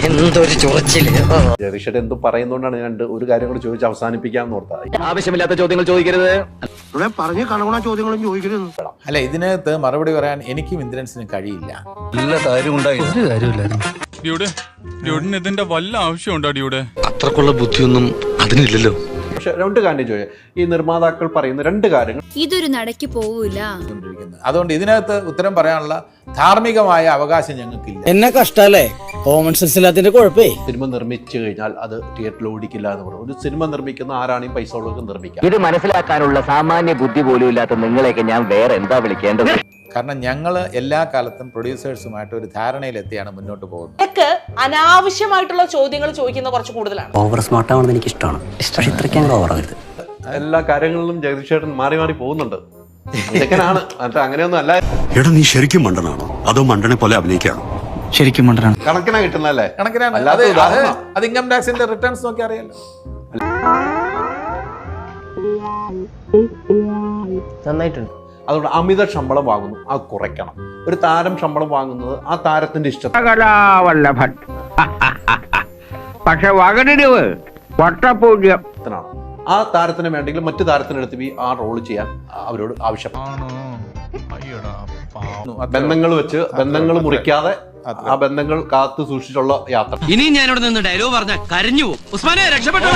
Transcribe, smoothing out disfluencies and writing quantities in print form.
എന്തൊരു ചൊറിച്ചില്. ജഗദീഷ് എന്ത് പറയുന്നോണ്ടാണ് ഞാൻ ഒരു കാര്യം കൂടി ചോദിച്ച് അവസാനിപ്പിക്കാന്ന് ഓർത്തത്. ആവശ്യമില്ലാത്ത ചോദ്യങ്ങൾ ചോദിക്കരുത്. പറഞ്ഞ കണകുണ ചോദ്യങ്ങളും ചോദിക്കരുത്. അല്ല, ഇതിനകത്ത് മറുപടി പറയാൻ എനിക്കും ഇന്ദ്രൻസിനും കഴിയില്ല. ഇതിന്റെ വല്ല ആവശ്യമുണ്ടോ ഡ്യൂടെ? അത്രക്കുള്ള ബുദ്ധിയൊന്നും അതിനില്ലല്ലോ. പക്ഷെ രണ്ട് കാര്യം ചോദിക്കാം, ഈ നിർമ്മാതാക്കൾ പറയുന്ന രണ്ട് കാര്യങ്ങൾ ഇതൊരു നടക്ക് പോവൂല. അതുകൊണ്ട് ഇതിനകത്ത് ഉത്തരം പറയാനുള്ള ധാർമ്മികമായ അവകാശം ഞങ്ങൾക്കില്ല. എന്നെ കഷ്ടല്ലേ, കോമൺ സെൻസ് ഇല്ലാത്തതിന്റെ കുഴപ്പേ. സിനിമ നിർമ്മിച്ചു കഴിഞ്ഞാൽ അത് തിയേറ്ററിൽ ഓടിക്കില്ല എന്ന് പറയും. ഒരു സിനിമ നിർമ്മിക്കുന്ന ആരാണെയും പൈസ ഉള്ളവർക്ക് നിർമ്മിക്കാം. ഇത് മനസ്സിലാക്കാനുള്ള സാമാന്യ ബുദ്ധി പോലും ഇല്ലാത്ത നിങ്ങളെയൊക്കെ ഞാൻ വേറെ എന്താ വിളിക്കേണ്ടത്? കാരണം ഞങ്ങൾ എല്ലാ കാലത്തും പ്രൊഡ്യൂസേഴ്സുമായിട്ട് ഒരു ധാരണയിലെത്തിയാണ് മുന്നോട്ട് പോകുന്നത്. അനാവശ്യമായിട്ടുള്ള ചോദ്യങ്ങൾ ചോദിക്കുന്ന കുറച്ച് കൂടുതലാണ്. ഓവർ സ്മാർട്ട് ആവുന്നത് എനിക്ക് ഇഷ്ടമാണ്. പക്ഷെ ഇത്രയ്ക്ക് ഓവർ ആവരുത്. എല്ലാ കാര്യങ്ങളിലും ജഗദീഷ് ചേട്ടൻ മാറി മാറി പോകുന്നുണ്ട്. ഇതൊക്കെയാണ് അങ്ങനെയൊന്നും അല്ല. എടാ, നീ ശരിക്കും മണ്ടനാണോ അതോ മണ്ടനെ പോലെ അഭിനയിക്കാണോ? ശരിക്കും മണ്ടനാണ്. കണക്കിനാ കിട്ടുന്നല്ലേ? കണക്കിനാണ്. അത് ഇൻകം ടാക്സിന്റെ റിട്ടേൺസ് നോക്കി അറിയാലോ. നന്നായിട്ടുണ്ട്. അതുകൊണ്ട് അമിത ശമ്പളം വാങ്ങുന്നു, അത് കുറയ്ക്കണം. ഒരു താരം ശമ്പളം വാങ്ങുന്നത് ആ താരത്തിന്റെ ഇഷ്ടത്തിന്. പക്ഷെ വകടിരിവ് വട്ടപൂജ്യം. ആ താരത്തിന് വേണ്ടെങ്കിൽ മറ്റു താരത്തിനടുത്ത് ആ റോള് ചെയ്യാൻ അവരോട് ആവശ്യപ്പെടും. ബന്ധങ്ങൾ വെച്ച് ബന്ധങ്ങൾ മുറിക്കാതെ ആ ബന്ധങ്ങൾ കാത്തു സൂക്ഷിച്ചുള്ള യാത്ര. ഇനി ഞാനിവിടെ നിന്ന് ഡയലോഗ് പറഞ്ഞ കരഞ്ഞു പോകും. ഉസ്മാനെ രക്ഷപ്പെട്ടോ.